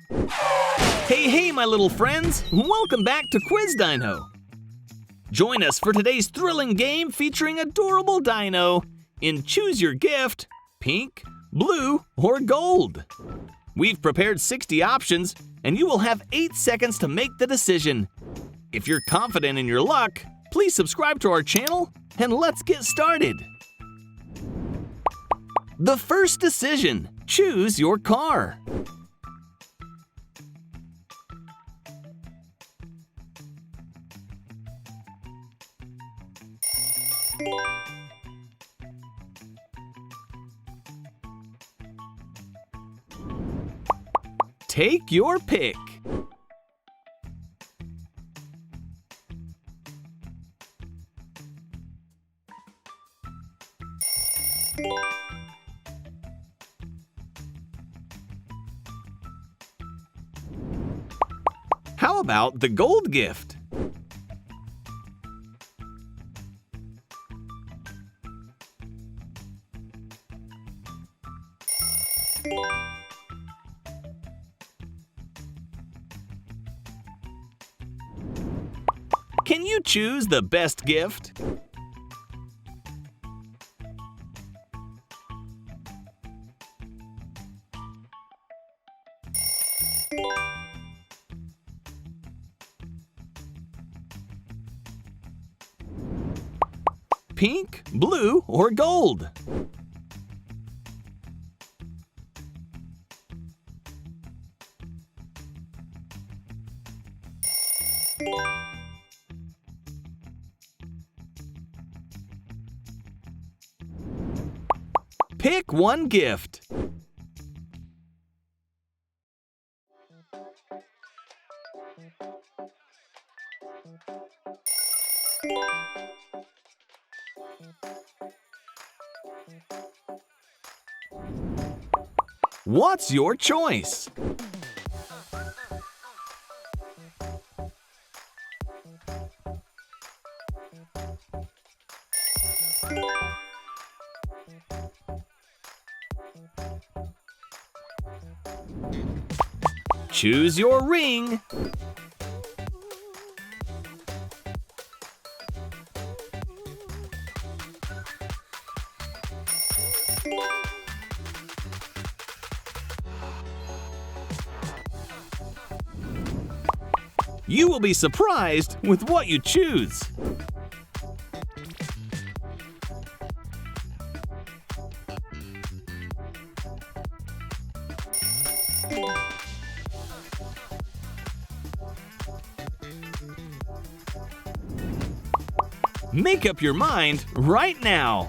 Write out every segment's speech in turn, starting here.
Hey, my little friends! Welcome back to Quiz Dino. Join us for today's thrilling game featuring adorable Dino in Choose Your Gift, pink, blue, or gold. We've prepared 60 options, and you will have 8 seconds to make the decision. If you're confident in your luck, please subscribe to our channel, and let's get started. The first decision, choose your car. Take your pick. How about the gold gift? Can you choose the best gift? Pink, blue, or gold? Pick one gift. What's your choice? Choose your ring. You will be surprised with what you choose. Make up your mind right now.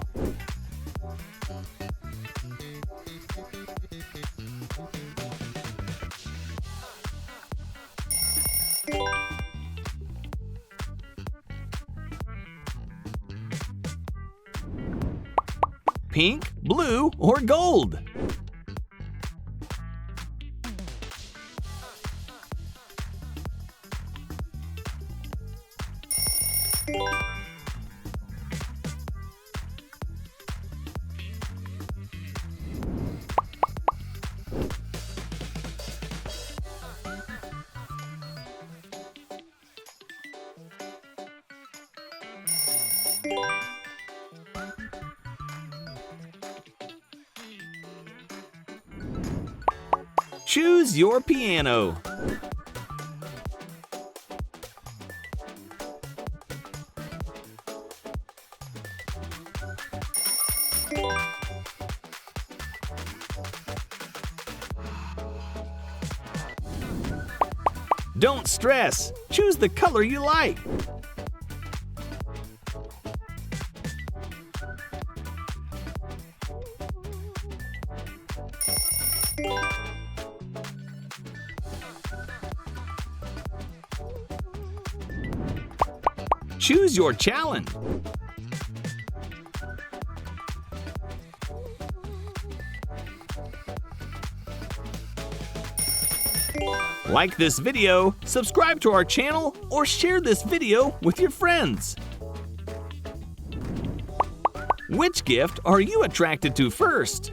Pink, blue, or gold? Choose your piano. Don't stress. Choose the color you like. Choose your challenge. Like this video, subscribe to our channel, or share this video with your friends. Which gift are you attracted to first?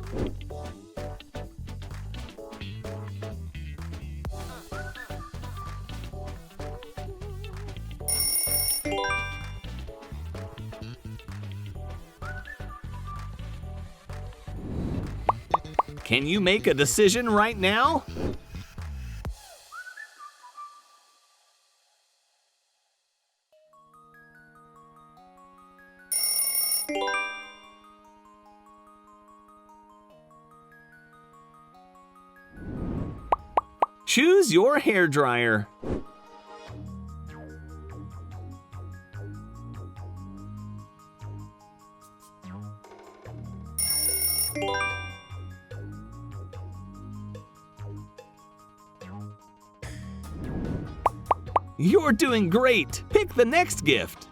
Can you make a decision right now? Choose your hairdryer. You're doing great! Pick the next gift.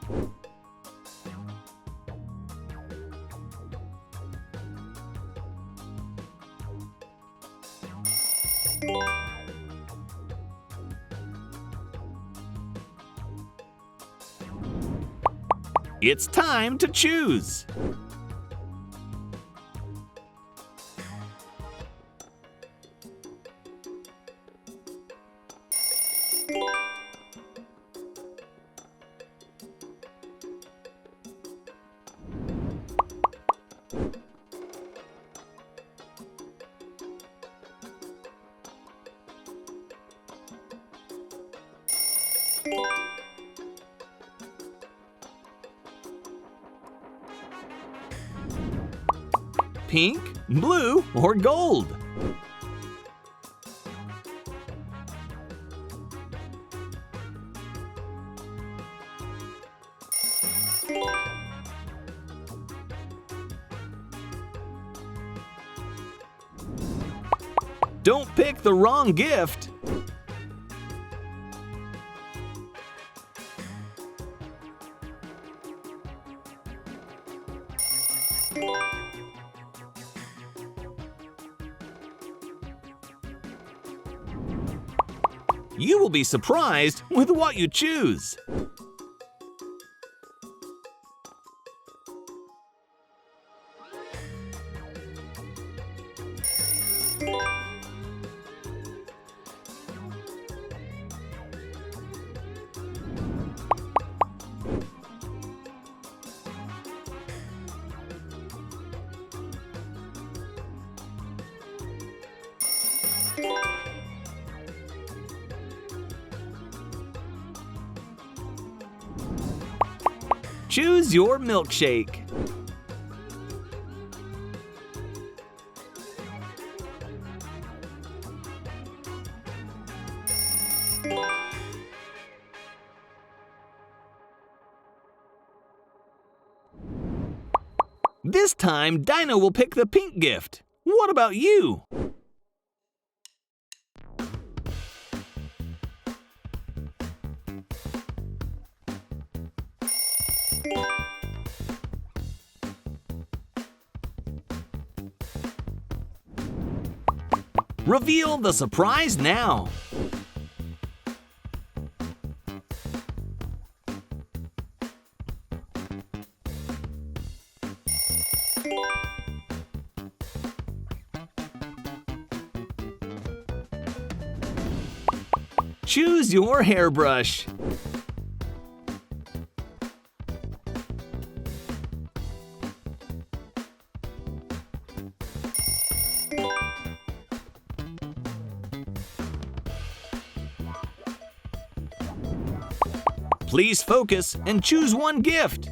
It's time to choose. Pink, blue, or gold? Don't pick the wrong gift. You will be surprised with what you choose. Choose your milkshake. This time, Dino will pick the pink gift. What about you? Reveal the surprise now. Choose your hairbrush. Please focus and choose one gift.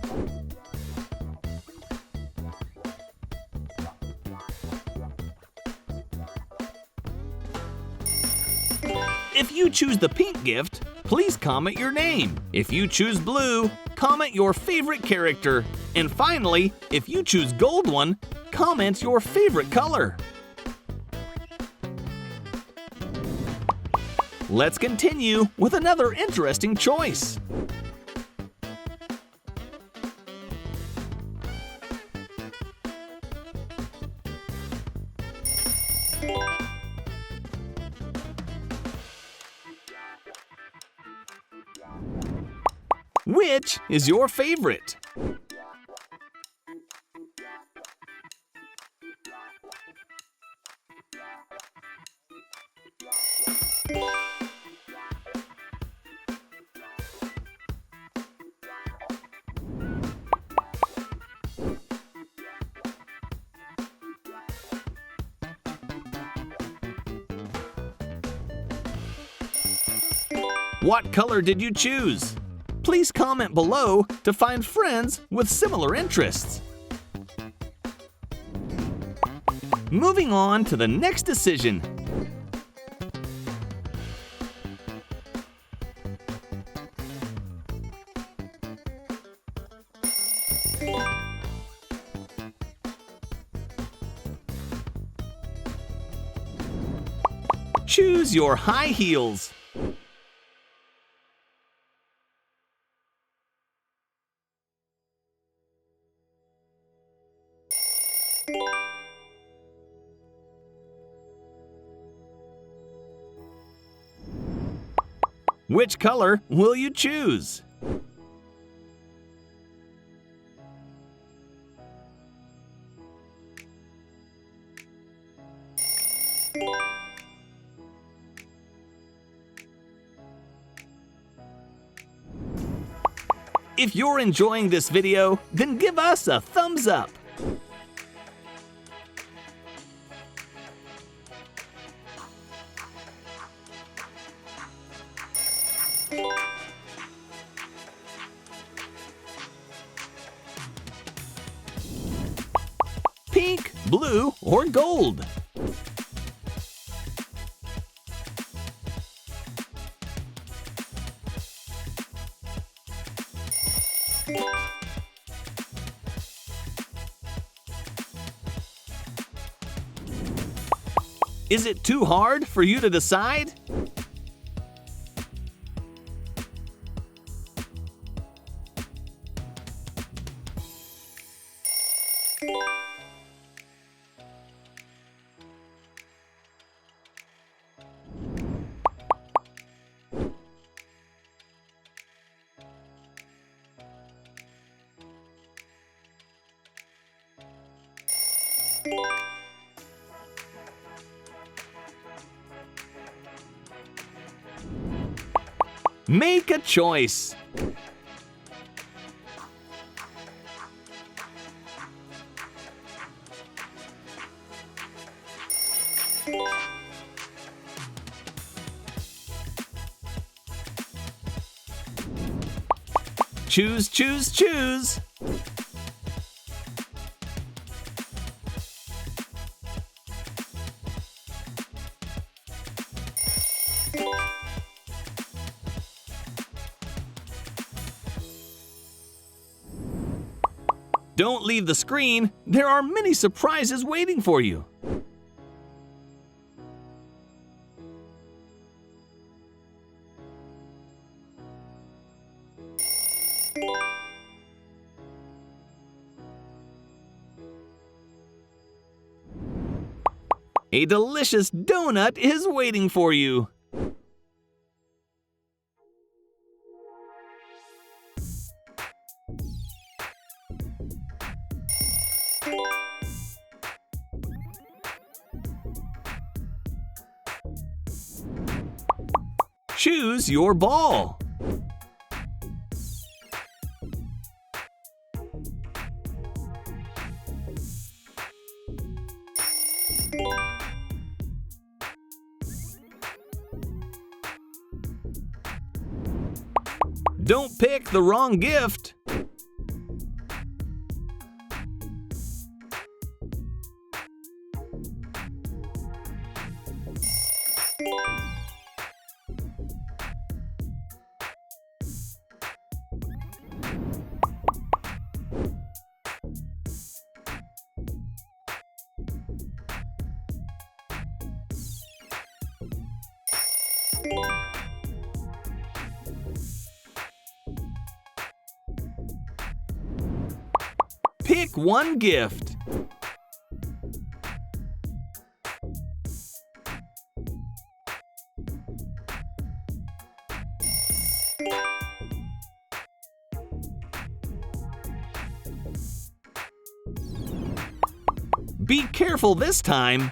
If you choose the pink gift, please comment your name. If you choose blue, comment your favorite character. And finally, if you choose gold one, comment your favorite color. Let's continue with another interesting choice. Which is your favorite? What color did you choose? Please comment below to find friends with similar interests. Moving on to the next decision. Choose your high heels. Which color will you choose? If you're enjoying this video, then give us a thumbs up. Pink, blue, or gold? Is it too hard for you to decide? Make a choice. Choose, choose, choose. Don't leave the screen. There are many surprises waiting for you. A delicious donut is waiting for you. Choose your ball. Don't pick the wrong gift. Pick one gift. Be careful this time.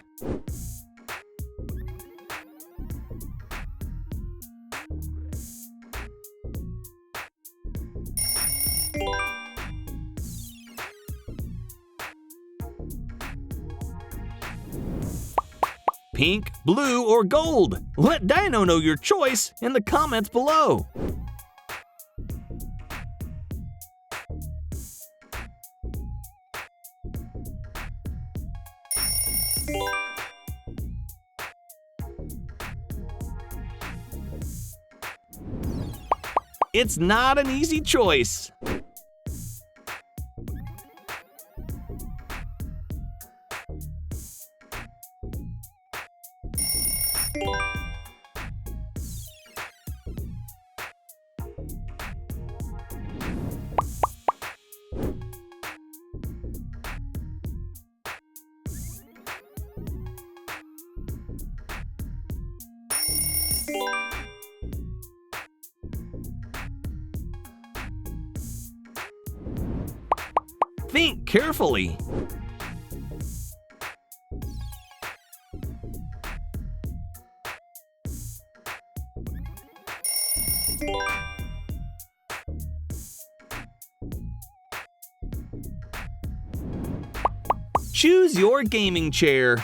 Pink, blue, or gold? Let Dino know your choice in the comments below. It's not an easy choice. Think carefully. Choose your gaming chair.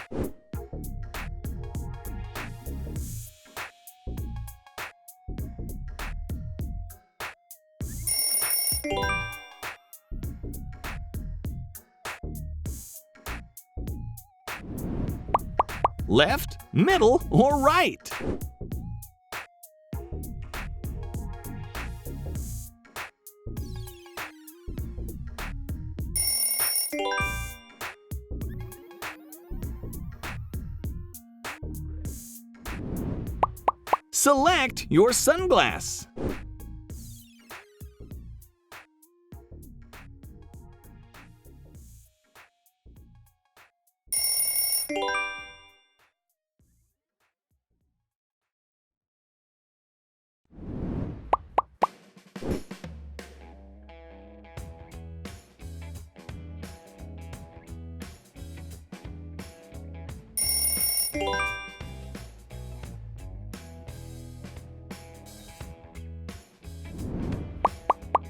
Left, middle, or right? Select your sunglass.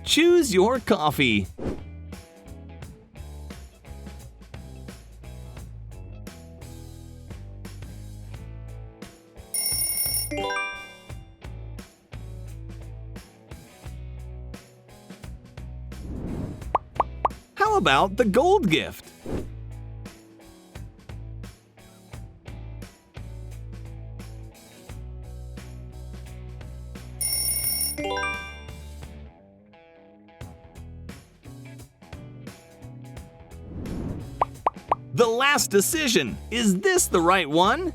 Choose your coffee. How about the gold gift? The last decision. Is this the right one?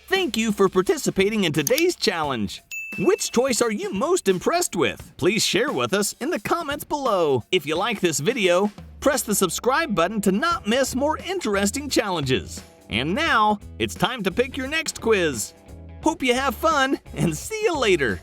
Thank you for participating in today's challenge. Which choice are you most impressed with? Please share with us in the comments below. If you like this video, press the subscribe button to not miss more interesting challenges. And now, it's time to pick your next quiz. Hope you have fun, and see you later.